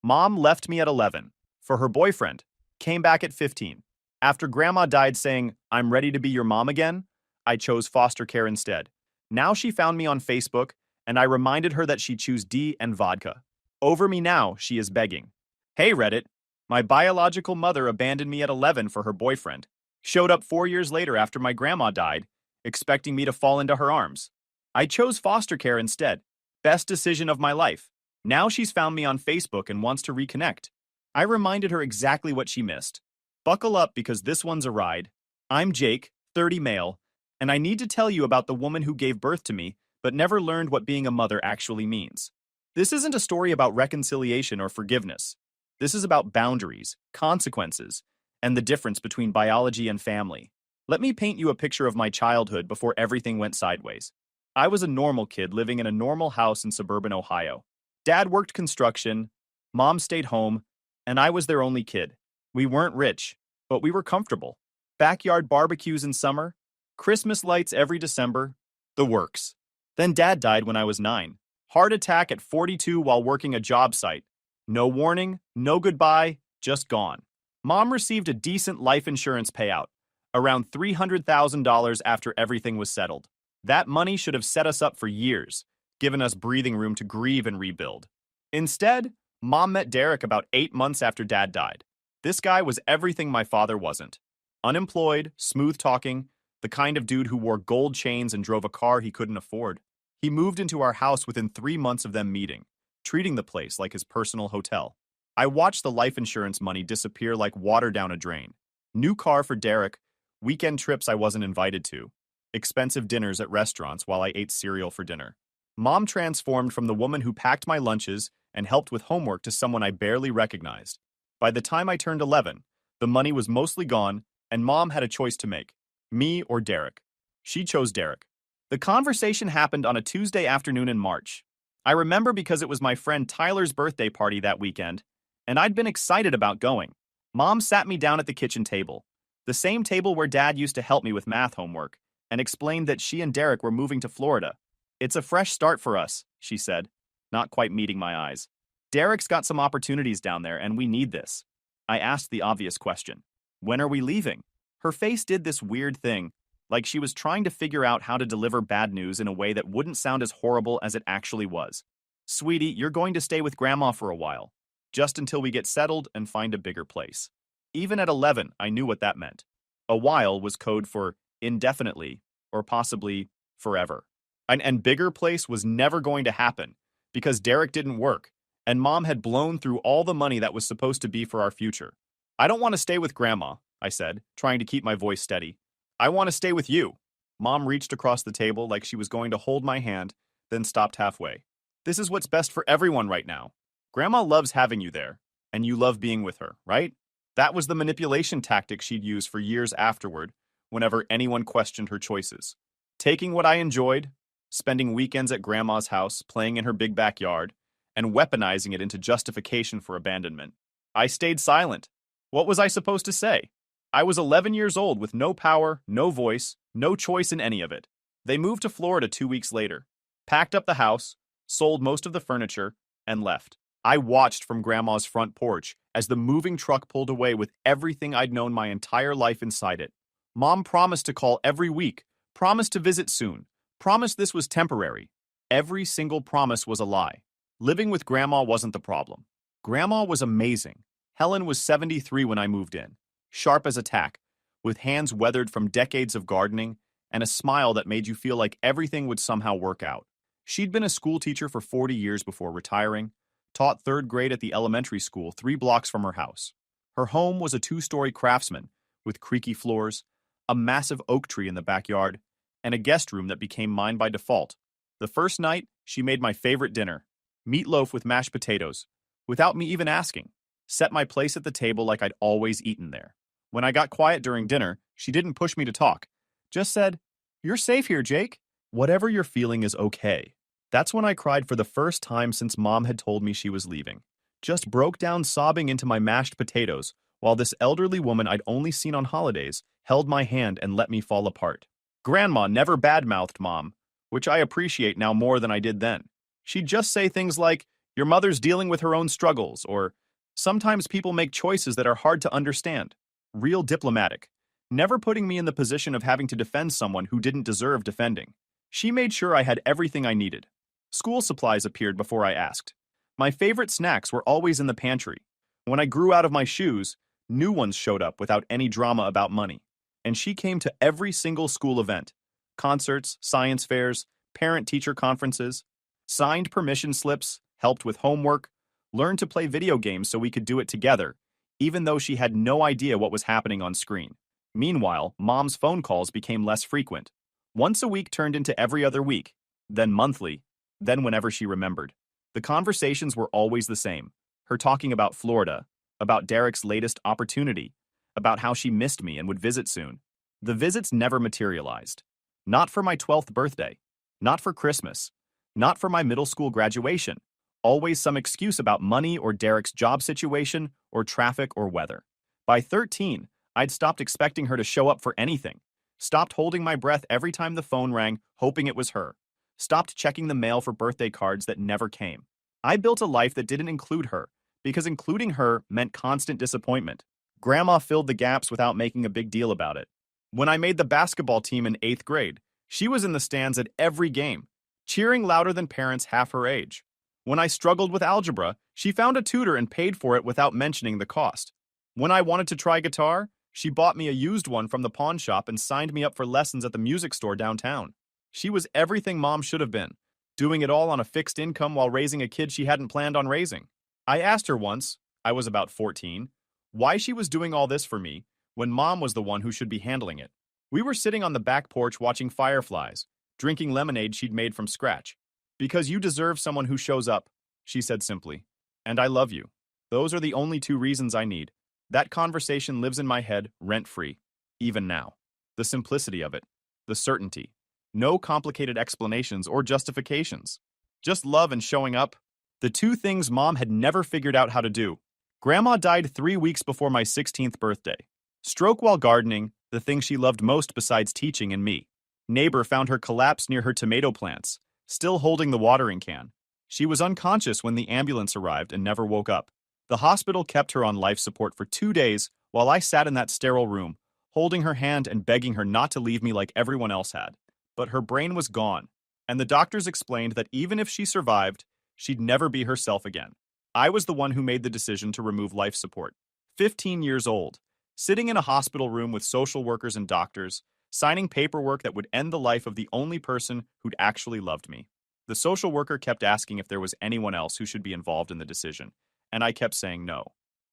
Mom left me at 11 for her boyfriend, came back at 15. After grandma died saying, I'm ready to be your mom again, I chose foster care instead. Now she found me on Facebook, and I reminded her that she choose D and vodka. Over me now, she is begging. Hey Reddit, my biological mother abandoned me at 11 for her boyfriend. Showed up 4 years later after my grandma died, expecting me to fall into her arms. I chose foster care instead. Best decision of my life. Now she's found me on Facebook and wants to reconnect. I reminded her exactly what she missed. Buckle up because this one's a ride. I'm Jake, 30 male, and I need to tell you about the woman who gave birth to me but never learned what being a mother actually means. This isn't a story about reconciliation or forgiveness. This is about boundaries, consequences, and the difference between biology and family. Let me paint you a picture of my childhood before everything went sideways. I was a normal kid living in a normal house in suburban Ohio. Dad worked construction, mom stayed home, and I was their only kid. We weren't rich, but we were comfortable. Backyard barbecues in summer, Christmas lights every December, the works. Then Dad died when I was 9. Heart attack at 42 while working a job site. No warning, no goodbye, just gone. Mom received a decent life insurance payout, around $300,000 after everything was settled. That money should have set us up for years, given us breathing room to grieve and rebuild. Instead, Mom met Derek about 8 months after Dad died. This guy was everything my father wasn't. Unemployed, smooth-talking, the kind of dude who wore gold chains and drove a car he couldn't afford. He moved into our house within 3 months of them meeting, treating the place like his personal hotel. I watched the life insurance money disappear like water down a drain. New car for Derek, weekend trips I wasn't invited to, expensive dinners at restaurants while I ate cereal for dinner. Mom transformed from the woman who packed my lunches and helped with homework to someone I barely recognized. By the time I turned 11, the money was mostly gone, and Mom had a choice to make, me or Derek. She chose Derek. The conversation happened on a Tuesday afternoon in March. I remember because it was my friend Tyler's birthday party that weekend, and I'd been excited about going. Mom sat me down at the kitchen table, the same table where Dad used to help me with math homework, and explained that she and Derek were moving to Florida. It's a fresh start for us, she said, not quite meeting my eyes. Derek's got some opportunities down there, and we need this. I asked the obvious question. When are we leaving? Her face did this weird thing, like she was trying to figure out how to deliver bad news in a way that wouldn't sound as horrible as it actually was. Sweetie, you're going to stay with Grandma for a while, just until we get settled and find a bigger place. Even at 11, I knew what that meant. A while was code for indefinitely, or possibly forever. An bigger place was never going to happen, because Derek didn't work, and Mom had blown through all the money that was supposed to be for our future. I don't want to stay with Grandma, I said, trying to keep my voice steady. I want to stay with you. Mom reached across the table like she was going to hold my hand, then stopped halfway. This is what's best for everyone right now. Grandma loves having you there, and you love being with her, right? That was the manipulation tactic she'd use for years afterward, whenever anyone questioned her choices. Taking what I enjoyed, spending weekends at Grandma's house, playing in her big backyard, and weaponizing it into justification for abandonment. I stayed silent. What was I supposed to say? I was 11 years old with no power, no voice, no choice in any of it. They moved to Florida 2 weeks later, packed up the house, sold most of the furniture, and left. I watched from Grandma's front porch as the moving truck pulled away with everything I'd known my entire life inside it. Mom promised to call every week, promised to visit soon, promised this was temporary. Every single promise was a lie. Living with Grandma wasn't the problem. Grandma was amazing. Helen was 73 when I moved in, sharp as a tack, with hands weathered from decades of gardening and a smile that made you feel like everything would somehow work out. She'd been a school teacher for 40 years before retiring, taught 3rd grade at the elementary school 3 blocks from her house. Her home was a 2-story craftsman with creaky floors, a massive oak tree in the backyard, and a guest room that became mine by default. The first night, she made my favorite dinner, meatloaf with mashed potatoes, without me even asking. Set my place at the table like I'd always eaten there. When I got quiet during dinner, she didn't push me to talk. Just said, "You're safe here, Jake. Whatever you're feeling is okay." That's when I cried for the first time since Mom had told me she was leaving. Just broke down sobbing into my mashed potatoes, while this elderly woman I'd only seen on holidays held my hand and let me fall apart. Grandma never badmouthed Mom, which I appreciate now more than I did then. She'd just say things like, Your mother's dealing with her own struggles, or sometimes people make choices that are hard to understand. Real diplomatic. Never putting me in the position of having to defend someone who didn't deserve defending. She made sure I had everything I needed. School supplies appeared before I asked. My favorite snacks were always in the pantry. When I grew out of my shoes, new ones showed up without any drama about money. And she came to every single school event. Concerts, science fairs, parent-teacher conferences, signed permission slips, helped with homework, learned to play video games so we could do it together, even though she had no idea what was happening on screen. Meanwhile, Mom's phone calls became less frequent. Once a week turned into every other week, then monthly, then whenever she remembered. The conversations were always the same. Her talking about Florida, about Derek's latest opportunity, about how she missed me and would visit soon. The visits never materialized. Not for my 12th birthday. Not for Christmas. Not for my middle school graduation. Always some excuse about money or Derek's job situation or traffic or weather. By 13, I'd stopped expecting her to show up for anything. Stopped holding my breath every time the phone rang, hoping it was her. Stopped checking the mail for birthday cards that never came. I built a life that didn't include her, because including her meant constant disappointment. Grandma filled the gaps without making a big deal about it. When I made the basketball team in 8th grade, she was in the stands at every game, cheering louder than parents half her age. When I struggled with algebra, she found a tutor and paid for it without mentioning the cost. When I wanted to try guitar, she bought me a used one from the pawn shop and signed me up for lessons at the music store downtown. She was everything Mom should have been, doing it all on a fixed income while raising a kid she hadn't planned on raising. I asked her once, I was about 14, why she was doing all this for me when Mom was the one who should be handling it. We were sitting on the back porch watching fireflies, drinking lemonade she'd made from scratch. Because you deserve someone who shows up, she said simply. And I love you. Those are the only 2 reasons I need. That conversation lives in my head, rent-free, even now. The simplicity of it, the certainty. No complicated explanations or justifications. Just love and showing up. The 2 things Mom had never figured out how to do. Grandma died 3 weeks before my 16th birthday. Stroke while gardening, the thing she loved most besides teaching and me. Neighbor found her collapsed near her tomato plants, still holding the watering can. She was unconscious when the ambulance arrived and never woke up. The hospital kept her on life support for 2 days while I sat in that sterile room, holding her hand and begging her not to leave me like everyone else had. But her brain was gone, and the doctors explained that even if she survived, she'd never be herself again. I was the one who made the decision to remove life support. 15 years old, sitting in a hospital room with social workers and doctors, signing paperwork that would end the life of the only person who'd actually loved me. The social worker kept asking if there was anyone else who should be involved in the decision, and I kept saying no.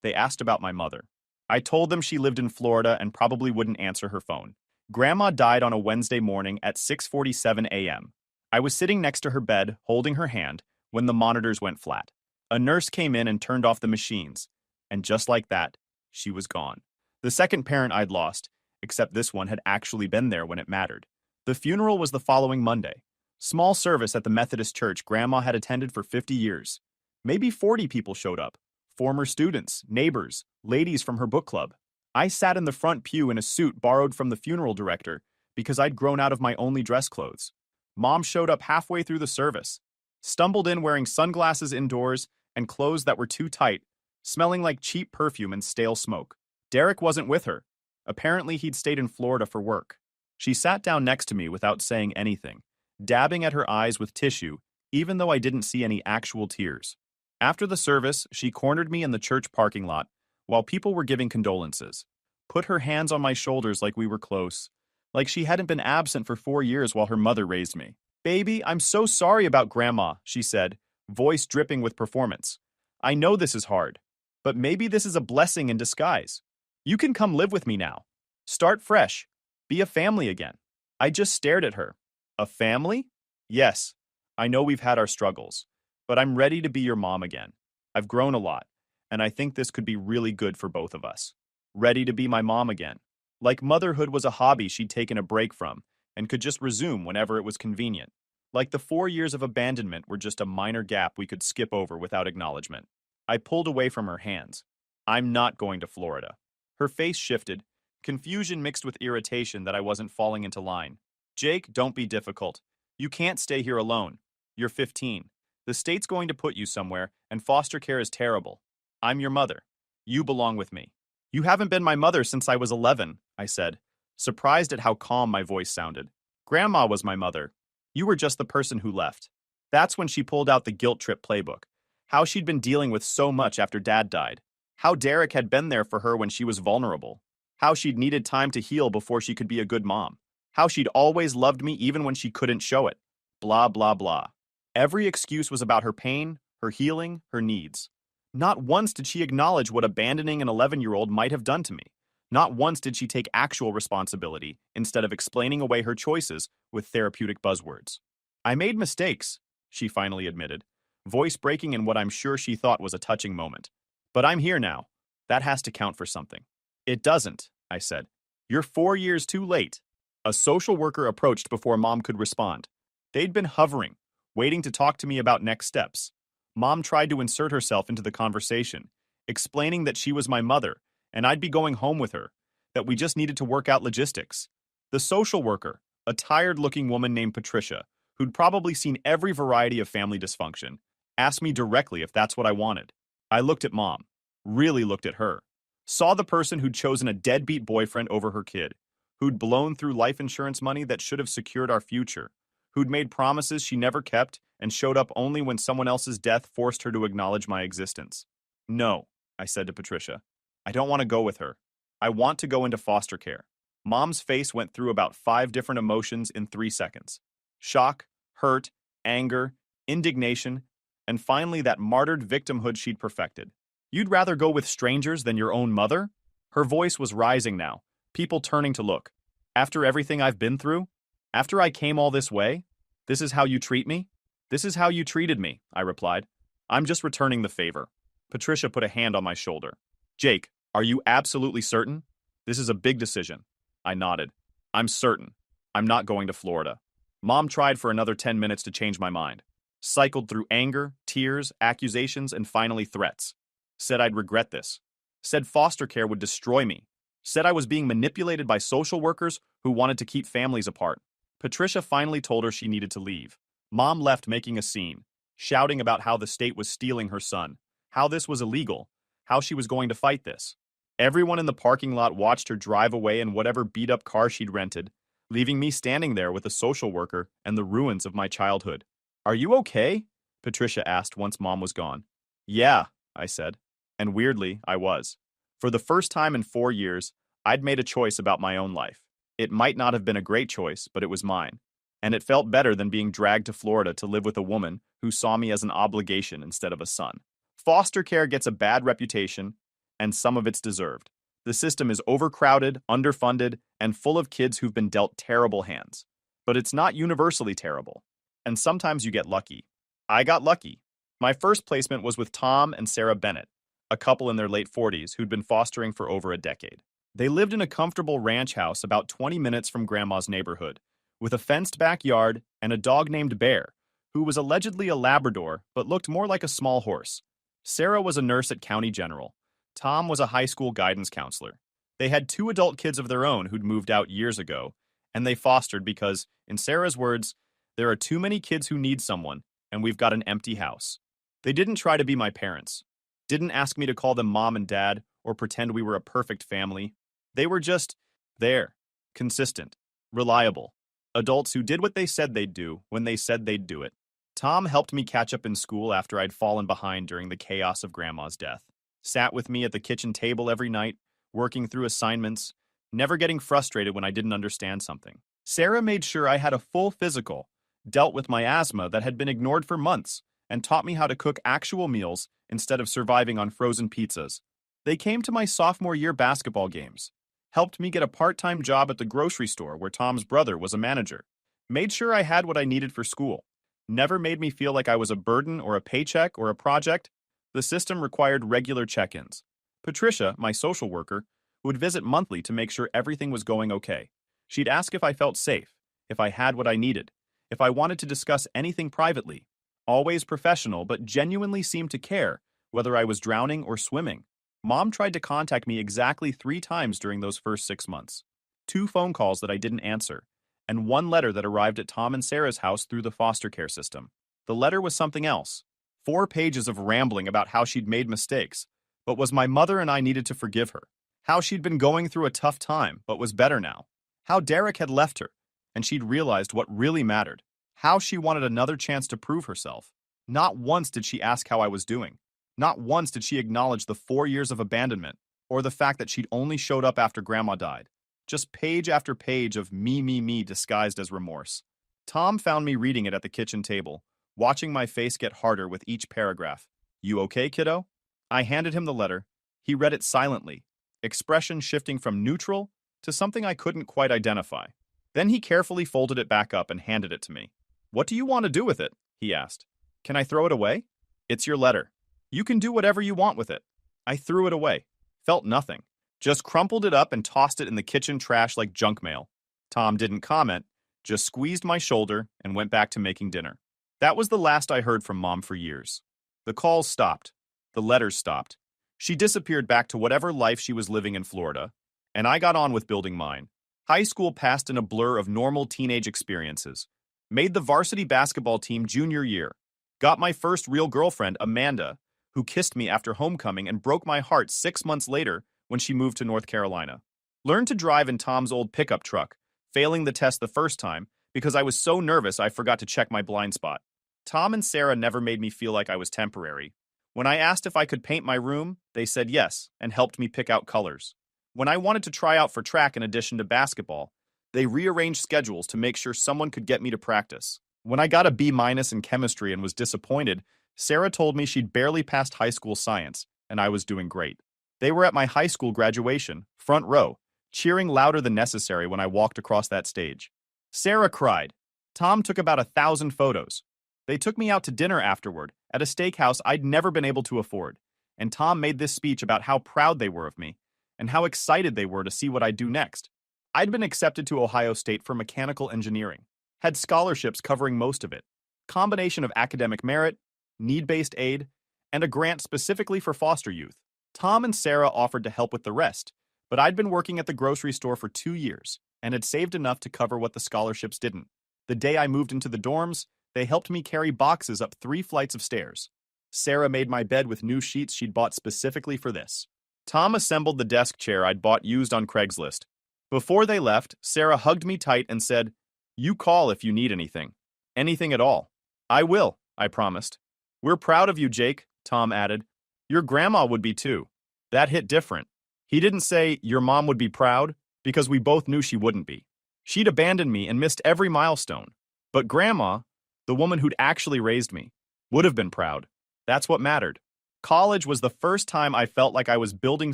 They asked about my mother. I told them she lived in Florida and probably wouldn't answer her phone. Grandma died on a Wednesday morning at 6:47 a.m. I was sitting next to her bed, holding her hand, when the monitors went flat. A nurse came in and turned off the machines, and just like that, she was gone. The second parent I'd lost, except this one had actually been there when it mattered. The funeral was the following Monday. Small service at the Methodist church Grandma had attended for 50 years. Maybe 40 people showed up. Former students, neighbors, ladies from her book club. I sat in the front pew in a suit borrowed from the funeral director because I'd grown out of my only dress clothes. Mom showed up halfway through the service, stumbled in wearing sunglasses indoors and clothes that were too tight, smelling like cheap perfume and stale smoke. Derek wasn't with her. Apparently, he'd stayed in Florida for work. She sat down next to me without saying anything, dabbing at her eyes with tissue, even though I didn't see any actual tears. After the service, she cornered me in the church parking lot while people were giving condolences, put her hands on my shoulders like we were close, like she hadn't been absent for 4 years while her mother raised me. "Baby, I'm so sorry about Grandma," she said, voice dripping with performance. "I know this is hard, but maybe this is a blessing in disguise. You can come live with me now. Start fresh. Be a family again." I just stared at her. A family? Yes, I know we've had our struggles, but I'm ready to be your mom again. I've grown a lot, and I think this could be really good for both of us. Ready to be my mom again. Like motherhood was a hobby she'd taken a break from and could just resume whenever it was convenient. Like the 4 years of abandonment were just a minor gap we could skip over without acknowledgement. I pulled away from her hands. "I'm not going to Florida." Her face shifted, confusion mixed with irritation that I wasn't falling into line. "Jake, don't be difficult. You can't stay here alone. You're 15. The state's going to put you somewhere, and foster care is terrible. I'm your mother. You belong with me. You haven't been my mother since I was 11, I said, surprised at how calm my voice sounded. Grandma was my mother. You were just the person who left. That's when she pulled out the guilt trip playbook. How she'd been dealing with so much after Dad died. How Derek had been there for her when she was vulnerable. How she'd needed time to heal before she could be a good mom. How she'd always loved me even when she couldn't show it. Blah, blah, blah. Every excuse was about her pain, her healing, her needs. Not once did she acknowledge what abandoning an 11-year-old might have done to me. Not once did she take actual responsibility instead of explaining away her choices with therapeutic buzzwords. I made mistakes, she finally admitted, voice breaking in what I'm sure she thought was a touching moment. But I'm here now. That has to count for something. It doesn't, I said. You're 4 years too late. A social worker approached before Mom could respond. They'd been hovering, waiting to talk to me about next steps. Mom tried to insert herself into the conversation, explaining that she was my mother and I'd be going home with her, that we just needed to work out logistics. The social worker, a tired-looking woman named Patricia, who'd probably seen every variety of family dysfunction, asked me directly if that's what I wanted. I looked at Mom, really looked at her, saw the person who'd chosen a deadbeat boyfriend over her kid, who'd blown through life insurance money that should have secured our future, who'd made promises she never kept and showed up only when someone else's death forced her to acknowledge my existence. No, I said to Patricia. I don't want to go with her. I want to go into foster care. Mom's face went through about 5 different emotions in 3 seconds. Shock, hurt, anger, indignation, and finally that martyred victimhood she'd perfected. You'd rather go with strangers than your own mother? Her voice was rising now, people turning to look. After everything I've been through? After I came all this way? This is how you treat me? This is how you treated me, I replied. I'm just returning the favor. Patricia put a hand on my shoulder. Jake, are you absolutely certain? This is a big decision. I nodded. I'm certain. I'm not going to Florida. Mom tried for another 10 minutes to change my mind. Cycled through anger, tears, accusations, and finally threats. Said I'd regret this. Said foster care would destroy me. Said I was being manipulated by social workers who wanted to keep families apart. Patricia finally told her she needed to leave. Mom left making a scene, shouting about how the state was stealing her son, how this was illegal, how she was going to fight this. Everyone in the parking lot watched her drive away in whatever beat-up car she'd rented, leaving me standing there with a social worker and the ruins of my childhood. Are you okay? Patricia asked once Mom was gone. Yeah, I said. And weirdly, I was. For the first time in 4 years, I'd made a choice about my own life. It might not have been a great choice, but it was mine. And it felt better than being dragged to Florida to live with a woman who saw me as an obligation instead of a son. Foster care gets a bad reputation, and some of it's deserved. The system is overcrowded, underfunded, and full of kids who've been dealt terrible hands. But it's not universally terrible. And sometimes you get lucky. I got lucky. My first placement was with Tom and Sarah Bennett, a couple in their late 40s who'd been fostering for over a decade. They lived in a comfortable ranch house about 20 minutes from Grandma's neighborhood, with a fenced backyard and a dog named Bear, who was allegedly a Labrador but looked more like a small horse. Sarah was a nurse at County General. Tom was a high school guidance counselor. They had 2 adult kids of their own who'd moved out years ago, and they fostered because, in Sarah's words, there are too many kids who need someone, and we've got an empty house. They didn't try to be my parents, didn't ask me to call them Mom and Dad or pretend we were a perfect family. They were just there, consistent, reliable. Adults who did what they said they'd do when they said they'd do it. Tom helped me catch up in school after I'd fallen behind during the chaos of Grandma's death. Sat with me at the kitchen table every night, working through assignments, never getting frustrated when I didn't understand something. Sarah made sure I had a full physical, dealt with my asthma that had been ignored for months, and taught me how to cook actual meals instead of surviving on frozen pizzas. They came to my sophomore year basketball games, helped me get a part-time job at the grocery store where Tom's brother was a manager, made sure I had what I needed for school, never made me feel like I was a burden or a paycheck or a project. The system required regular check-ins. Patricia, my social worker, would visit monthly to make sure everything was going okay. She'd ask if I felt safe, if I had what I needed, if I wanted to discuss anything privately. Always professional, but genuinely seemed to care whether I was drowning or swimming. Mom tried to contact me exactly 3 times during those first 6 months. 2 phone calls that I didn't answer, and 1 letter that arrived at Tom and Sarah's house through the foster care system. The letter was something else. 4 pages of rambling about how she'd made mistakes, but was my mother and I needed to forgive her. How she'd been going through a tough time, but was better now. How Derek had left her, and she'd realized what really mattered. How she wanted another chance to prove herself. Not once did she ask how I was doing. Not once did she acknowledge the 4 years of abandonment, or the fact that she'd only showed up after Grandma died. Just page after page of me disguised as remorse. Tom found me reading it at the kitchen table, watching my face get harder with each paragraph. "You okay, kiddo?" I handed him the letter. He read it silently, expression shifting from neutral to something I couldn't quite identify. Then he carefully folded it back up and handed it to me. "What do you want to do with it?" he asked. "Can I throw it away?" "It's your letter. You can do whatever you want with it." I threw it away. Felt nothing. Just crumpled it up and tossed it in the kitchen trash like junk mail. Tom didn't comment, just squeezed my shoulder and went back to making dinner. That was the last I heard from Mom for years. The calls stopped. The letters stopped. She disappeared back to whatever life she was living in Florida, and I got on with building mine. High school passed in a blur of normal teenage experiences. Made the varsity basketball team junior year. Got my first real girlfriend, Amanda, who kissed me after homecoming and broke my heart 6 months later when she moved to North Carolina. Learned to drive in Tom's old pickup truck, failing the test the first time because I was so nervous I forgot to check my blind spot. Tom and Sarah never made me feel like I was temporary. When I asked if I could paint my room, they said yes and helped me pick out colors. When I wanted to try out for track in addition to basketball, they rearranged schedules to make sure someone could get me to practice. When I got a B- in chemistry and was disappointed, Sarah told me she'd barely passed high school science, and I was doing great. They were at my high school graduation, front row, cheering louder than necessary when I walked across that stage. Sarah cried. Tom took about 1,000 photos. They took me out to dinner afterward, at a steakhouse I'd never been able to afford, and Tom made this speech about how proud they were of me, and how excited they were to see what I'd do next. I'd been accepted to Ohio State for mechanical engineering, had scholarships covering most of it, combination of academic merit, need-based aid, and a grant specifically for foster youth. Tom and Sarah offered to help with the rest, but I'd been working at the grocery store for 2 years and had saved enough to cover what the scholarships didn't. The day I moved into the dorms, they helped me carry boxes up 3 flights of stairs. Sarah made my bed with new sheets she'd bought specifically for this. Tom assembled the desk chair I'd bought used on Craigslist. Before they left, Sarah hugged me tight and said, "You call if you need anything. Anything at all." "I will," I promised. "We're proud of you, Jake," Tom added. "Your grandma would be too." That hit different. He didn't say, "Your mom would be proud," because we both knew she wouldn't be. She'd abandoned me and missed every milestone. But Grandma, the woman who'd actually raised me, would have been proud. That's what mattered. College was the first time I felt like I was building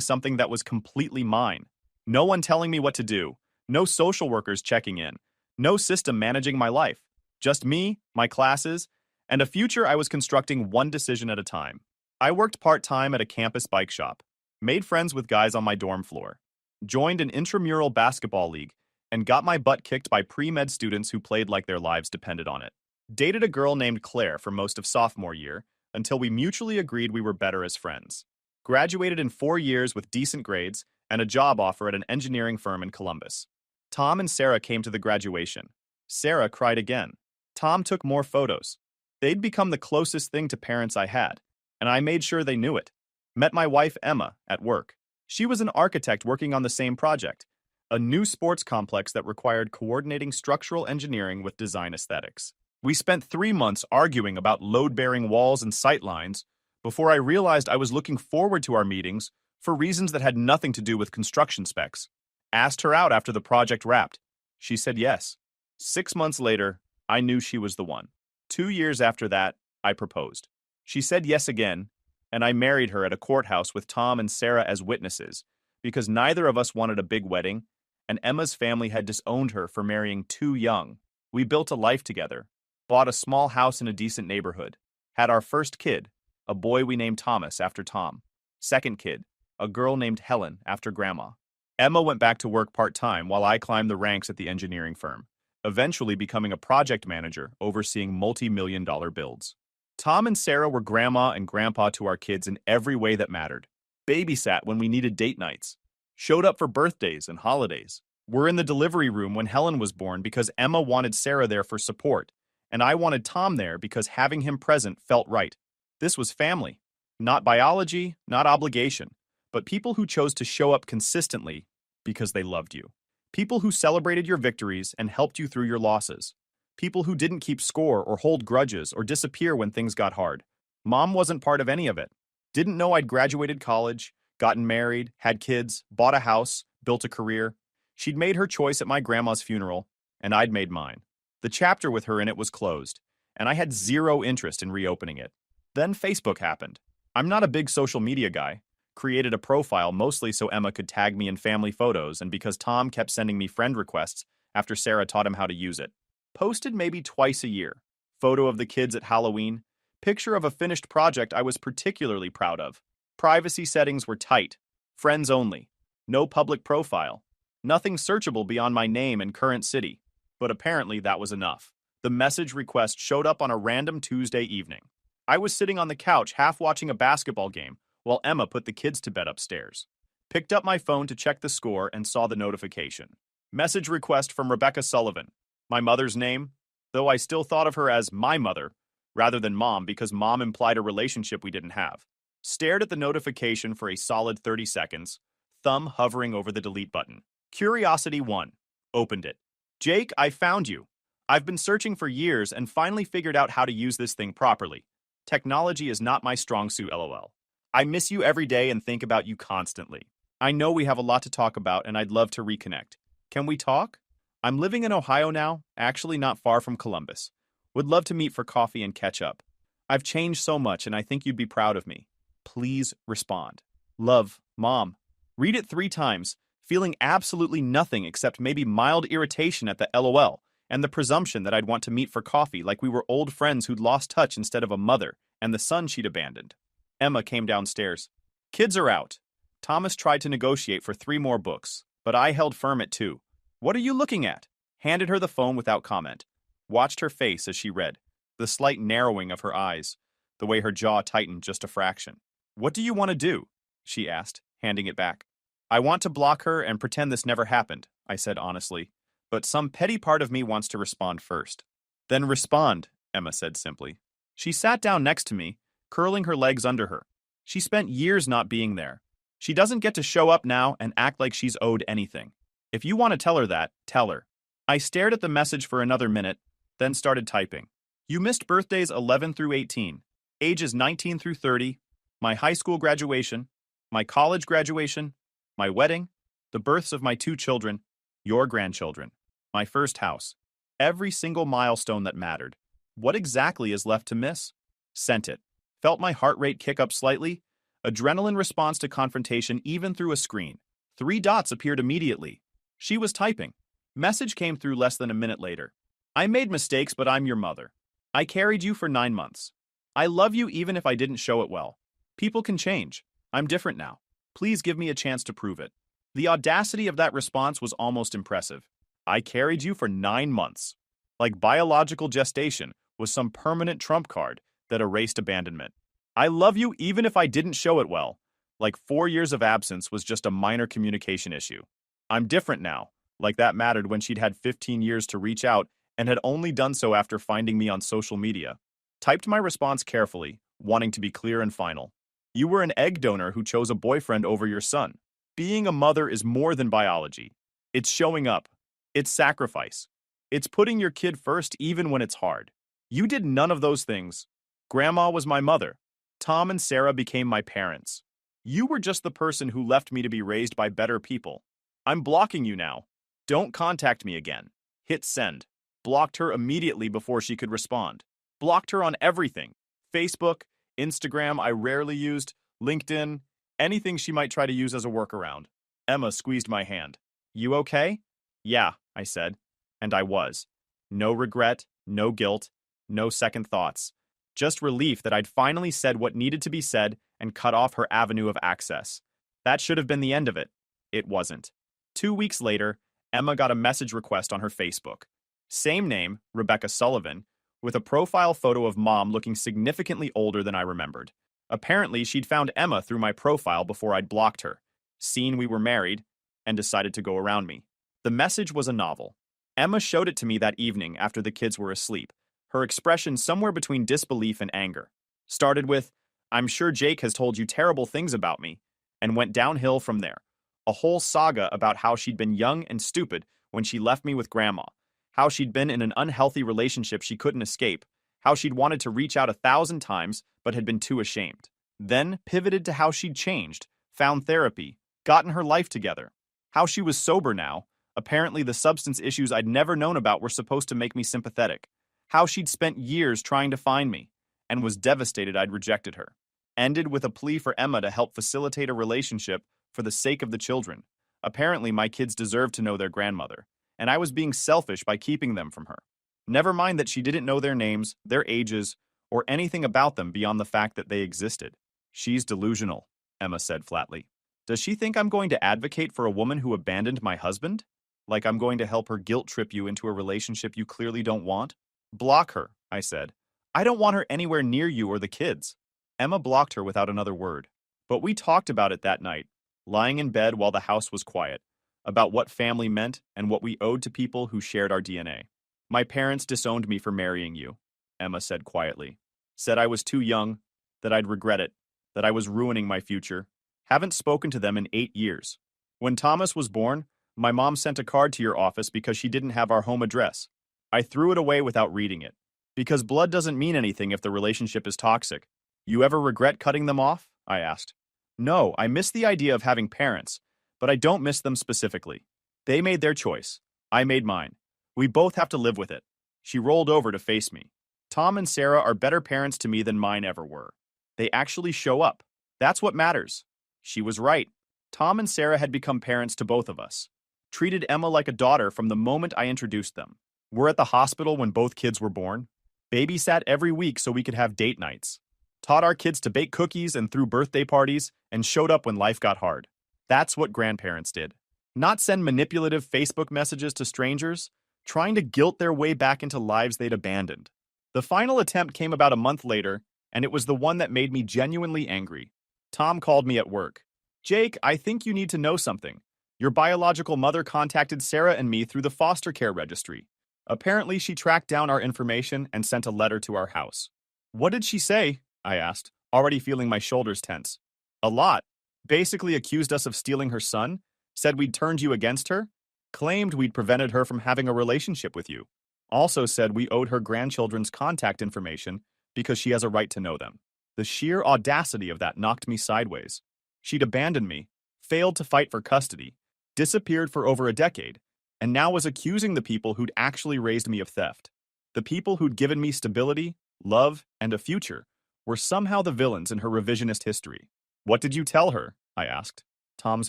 something that was completely mine. No one telling me what to do, no social workers checking in, no system managing my life. Just me, my classes, and a future I was constructing one decision at a time. I worked part-time at a campus bike shop, made friends with guys on my dorm floor, joined an intramural basketball league, and got my butt kicked by pre-med students who played like their lives depended on it. Dated a girl named Claire for most of sophomore year, until we mutually agreed we were better as friends. Graduated in 4 years with decent grades and a job offer at an engineering firm in Columbus. Tom and Sarah came to the graduation. Sarah cried again. Tom took more photos. They'd become the closest thing to parents I had, and I made sure they knew it. Met my wife, Emma, at work. She was an architect working on the same project, a new sports complex that required coordinating structural engineering with design aesthetics. We spent 3 months arguing about load-bearing walls and sightlines before I realized I was looking forward to our meetings for reasons that had nothing to do with construction specs. Asked her out after the project wrapped. She said yes. 6 months later, I knew she was the one. 2 years after that, I proposed. She said yes again, and I married her at a courthouse with Tom and Sarah as witnesses because neither of us wanted a big wedding, and Emma's family had disowned her for marrying too young. We built a life together, bought a small house in a decent neighborhood, had our first kid, a boy we named Thomas after Tom. Second kid, a girl named Helen after Grandma. Emma went back to work part-time while I climbed the ranks at the engineering firm, eventually becoming a project manager overseeing multi-million-dollar builds. Tom and Sarah were grandma and grandpa to our kids in every way that mattered. Babysat when we needed date nights. Showed up for birthdays and holidays. Were in the delivery room when Helen was born because Emma wanted Sarah there for support, and I wanted Tom there because having him present felt right. This was family. Not biology, not obligation, but people who chose to show up consistently because they loved you. People who celebrated your victories and helped you through your losses. People who didn't keep score or hold grudges or disappear when things got hard. Mom wasn't part of any of it. Didn't know I'd graduated college, gotten married, had kids, bought a house, built a career. She'd made her choice at my grandma's funeral, and I'd made mine. The chapter with her in it was closed, and I had zero interest in reopening it. Then Facebook happened. I'm not a big social media guy. Created a profile mostly so Emma could tag me in family photos and because Tom kept sending me friend requests after Sarah taught him how to use it. Posted maybe twice a year. Photo of the kids at Halloween. Picture of a finished project I was particularly proud of. Privacy settings were tight. Friends only. No public profile. Nothing searchable beyond my name and current city. But apparently that was enough. The message request showed up on a random Tuesday evening. I was sitting on the couch half watching a basketball game while Emma put the kids to bed upstairs. Picked up my phone to check the score and saw the notification. Message request from Rebecca Sullivan. My mother's name, though I still thought of her as my mother, rather than mom because mom implied a relationship we didn't have. Stared at the notification for a solid 30 seconds, thumb hovering over the delete button. Curiosity won. Opened it. Jake, I found you. I've been searching for years and finally figured out how to use this thing properly. Technology is not my strong suit, lol. I miss you every day and think about you constantly. I know we have a lot to talk about and I'd love to reconnect. Can we talk? I'm living in Ohio now, actually not far from Columbus. Would love to meet for coffee and catch up. I've changed so much and I think you'd be proud of me. Please respond. Love, Mom. Read it 3 times, feeling absolutely nothing except maybe mild irritation at the LOL and the presumption that I'd want to meet for coffee like we were old friends who'd lost touch instead of a mother and the son she'd abandoned. Emma came downstairs. Kids are out. Thomas tried to negotiate for 3 more books, but I held firm at 2. What are you looking at? Handed her the phone without comment. Watched her face as she read, the slight narrowing of her eyes, the way her jaw tightened just a fraction. What do you want to do? She asked, handing it back. I want to block her and pretend this never happened, I said honestly, but some petty part of me wants to respond first. Then respond, Emma said simply. She sat down next to me, curling her legs under her. She spent years not being there. She doesn't get to show up now and act like she's owed anything. If you want to tell her that, tell her. I stared at the message for another minute, then started typing. You missed birthdays 11 through 18, ages 19 through 30, my high school graduation, my college graduation, my wedding, the births of my 2 children, your grandchildren, my first house. Every single milestone that mattered. What exactly is left to miss? Sent it. Felt my heart rate kick up slightly. Adrenaline response to confrontation even through a screen. 3 dots appeared immediately. She was typing. Message came through less than a minute later. I made mistakes, but I'm your mother. I carried you for 9 months. I love you even if I didn't show it well. People can change. I'm different now. Please give me a chance to prove it. The audacity of that response was almost impressive. I carried you for 9 months. Like biological gestation was some permanent trump card that erased abandonment. I love you even if I didn't show it well. Like 4 years of absence was just a minor communication issue. I'm different now. Like that mattered when she'd had 15 years to reach out and had only done so after finding me on social media. Typed my response carefully, wanting to be clear and final. You were an egg donor who chose a boyfriend over your son. Being a mother is more than biology. It's showing up. It's sacrifice. It's putting your kid first even when it's hard. You did none of those things. Grandma was my mother. Tom and Sarah became my parents. You were just the person who left me to be raised by better people. I'm blocking you now. Don't contact me again. Hit send. Blocked her immediately before she could respond. Blocked her on everything. Facebook, Instagram I rarely used, LinkedIn, anything she might try to use as a workaround. Emma squeezed my hand. You okay? Yeah, I said. And I was. No regret, no guilt, no second thoughts. Just relief that I'd finally said what needed to be said and cut off her avenue of access. That should have been the end of it. It wasn't. 2 weeks later, Emma got a message request on her Facebook. Same name, Rebecca Sullivan, with a profile photo of Mom looking significantly older than I remembered. Apparently, she'd found Emma through my profile before I'd blocked her, seen we were married, and decided to go around me. The message was a novel. Emma showed it to me that evening after the kids were asleep, her expression somewhere between disbelief and anger. Started with, "I'm sure Jake has told you terrible things about me," and went downhill from there. A whole saga about how she'd been young and stupid when she left me with Grandma, how she'd been in an unhealthy relationship she couldn't escape, how she'd wanted to reach out 1,000 times but had been too ashamed. Then pivoted to how she'd changed, found therapy, gotten her life together, how she was sober now. Apparently the substance issues I'd never known about were supposed to make me sympathetic, how she'd spent years trying to find me, and was devastated I'd rejected her. Ended with a plea for Emma to help facilitate a relationship for the sake of the children. Apparently my kids deserved to know their grandmother, and I was being selfish by keeping them from her. Never mind that she didn't know their names, their ages, or anything about them beyond the fact that they existed. "She's delusional," Emma said flatly. "Does she think I'm going to advocate for a woman who abandoned my husband? Like I'm going to help her guilt trip you into a relationship you clearly don't want?" "Block her," I said. "I don't want her anywhere near you or the kids." Emma blocked her without another word. But we talked about it that night, lying in bed while the house was quiet, about what family meant and what we owed to people who shared our DNA. "My parents disowned me for marrying you," Emma said quietly. "Said I was too young, that I'd regret it, that I was ruining my future. Haven't spoken to them in 8 years. When Thomas was born, my mom sent a card to your office because she didn't have our home address. I threw it away without reading it. Because blood doesn't mean anything if the relationship is toxic. You ever regret cutting them off?" I asked. "No, I miss the idea of having parents, but I don't miss them specifically. They made their choice. I made mine. We both have to live with it." She rolled over to face me. "Tom and Sarah are better parents to me than mine ever were. They actually show up. That's what matters." She was right. Tom and Sarah had become parents to both of us. Treated Emma like a daughter from the moment I introduced them. Were at the hospital when both kids were born. Babysat every week so we could have date nights. Taught our kids to bake cookies and threw birthday parties, and showed up when life got hard. That's what grandparents did. Not send manipulative Facebook messages to strangers, trying to guilt their way back into lives they'd abandoned. The final attempt came about a month later, and it was the one that made me genuinely angry. Tom called me at work. "Jake, I think you need to know something. Your biological mother contacted Sarah and me through the foster care registry. Apparently, she tracked down our information and sent a letter to our house." "What did she say?" I asked, already feeling my shoulders tense. "A lot. Basically accused us of stealing her son, said we'd turned you against her, claimed we'd prevented her from having a relationship with you. Also said we owed her grandchildren's contact information because she has a right to know them." The sheer audacity of that knocked me sideways. She'd abandoned me, failed to fight for custody, disappeared for over a decade, and now was accusing the people who'd actually raised me of theft. The people who'd given me stability, love, and a future were somehow the villains in her revisionist history. "What did you tell her?" I asked. Tom's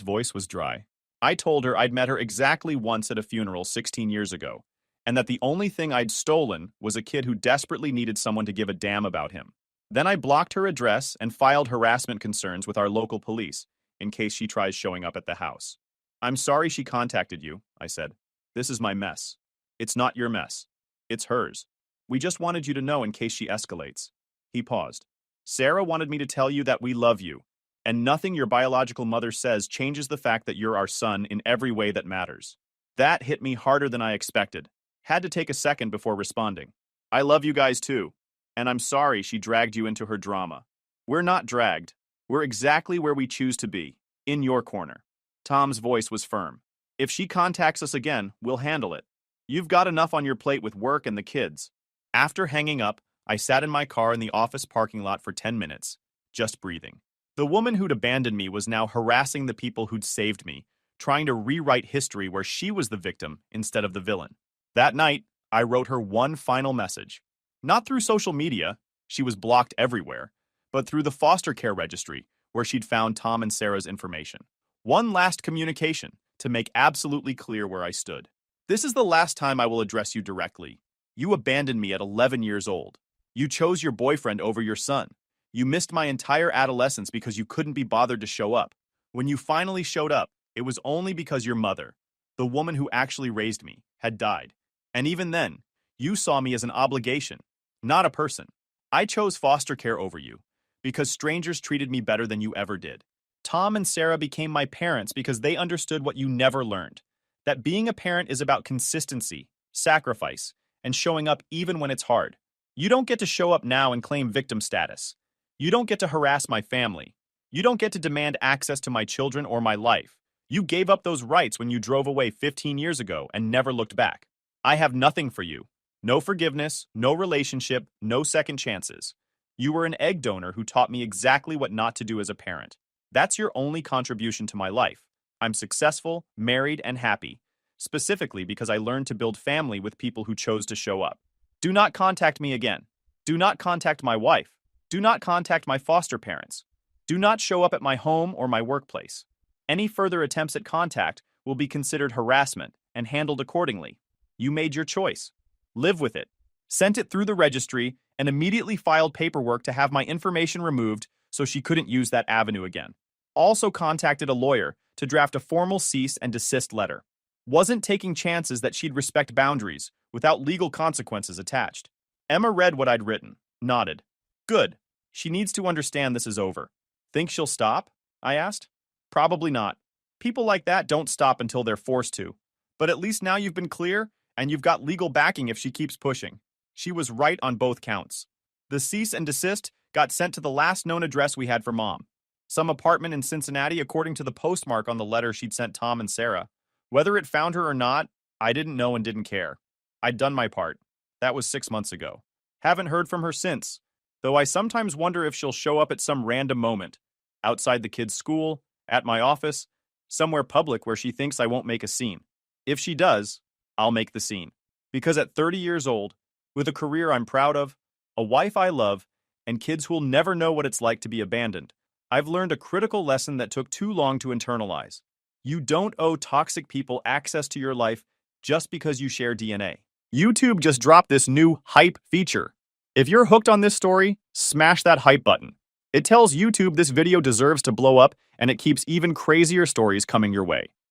voice was dry. "I told her I'd met her exactly once at a funeral 16 years ago, and that the only thing I'd stolen was a kid who desperately needed someone to give a damn about him. Then I blocked her address and filed harassment concerns with our local police in case she tries showing up at the house. I'm sorry she contacted you," I said. "This is my mess. It's not your mess. It's hers. We just wanted you to know in case she escalates." He paused. "Sarah wanted me to tell you that we love you, and nothing your biological mother says changes the fact that you're our son in every way that matters." That hit me harder than I expected. Had to take a second before responding. "I love you guys too, and I'm sorry she dragged you into her drama. We're not dragged. We're exactly where we choose to be, in your corner." Tom's voice was firm. "If she contacts us again, we'll handle it. You've got enough on your plate with work and the kids." After hanging up, I sat in my car in the office parking lot for 10 minutes, just breathing. The woman who'd abandoned me was now harassing the people who'd saved me, trying to rewrite history where she was the victim instead of the villain. That night, I wrote her one final message. Not through social media, she was blocked everywhere, but through the foster care registry, where she'd found Tom and Sarah's information. One last communication to make absolutely clear where I stood. "This is the last time I will address you directly. You abandoned me at 11 years old. You chose your boyfriend over your son. You missed my entire adolescence because you couldn't be bothered to show up. When you finally showed up, it was only because your mother, the woman who actually raised me, had died. And even then, you saw me as an obligation, not a person. I chose foster care over you because strangers treated me better than you ever did. Tom and Sarah became my parents because they understood what you never learned, that being a parent is about consistency, sacrifice, and showing up even when it's hard. You don't get to show up now and claim victim status. You don't get to harass my family. You don't get to demand access to my children or my life. You gave up those rights when you drove away 15 years ago and never looked back. I have nothing for you. No forgiveness, no relationship, no second chances. You were an egg donor who taught me exactly what not to do as a parent. That's your only contribution to my life. I'm successful, married, and happy, specifically because I learned to build family with people who chose to show up. Do not contact me again. Do not contact my wife. Do not contact my foster parents. Do not show up at my home or my workplace. Any further attempts at contact will be considered harassment and handled accordingly. You made your choice. Live with it. Sent it through the registry and immediately filed paperwork to have my information removed so she couldn't use that avenue again. Also contacted a lawyer to draft a formal cease and desist letter. Wasn't taking chances that she'd respect boundaries without legal consequences attached. Emma read what I'd written, nodded. Good. She needs to understand this is over. Think she'll stop? I asked. Probably not. People like that don't stop until they're forced to. But at least now you've been clear, and you've got legal backing if she keeps pushing. She was right on both counts. The cease and desist got sent to the last known address we had for Mom. Some apartment in Cincinnati according to the postmark on the letter she'd sent Tom and Sarah. Whether it found her or not, I didn't know and didn't care. I'd done my part. That was 6 months ago. Haven't heard from her since, though I sometimes wonder if she'll show up at some random moment, outside the kids' school, at my office, somewhere public where she thinks I won't make a scene. If she does, I'll make the scene. Because at 30 years old, with a career I'm proud of, a wife I love, and kids who'll never know what it's like to be abandoned, I've learned a critical lesson that took too long to internalize. You don't owe toxic people access to your life just because you share DNA. YouTube just dropped this new hype feature. If you're hooked on this story, smash that hype button. It tells YouTube this video deserves to blow up, and it keeps even crazier stories coming your way.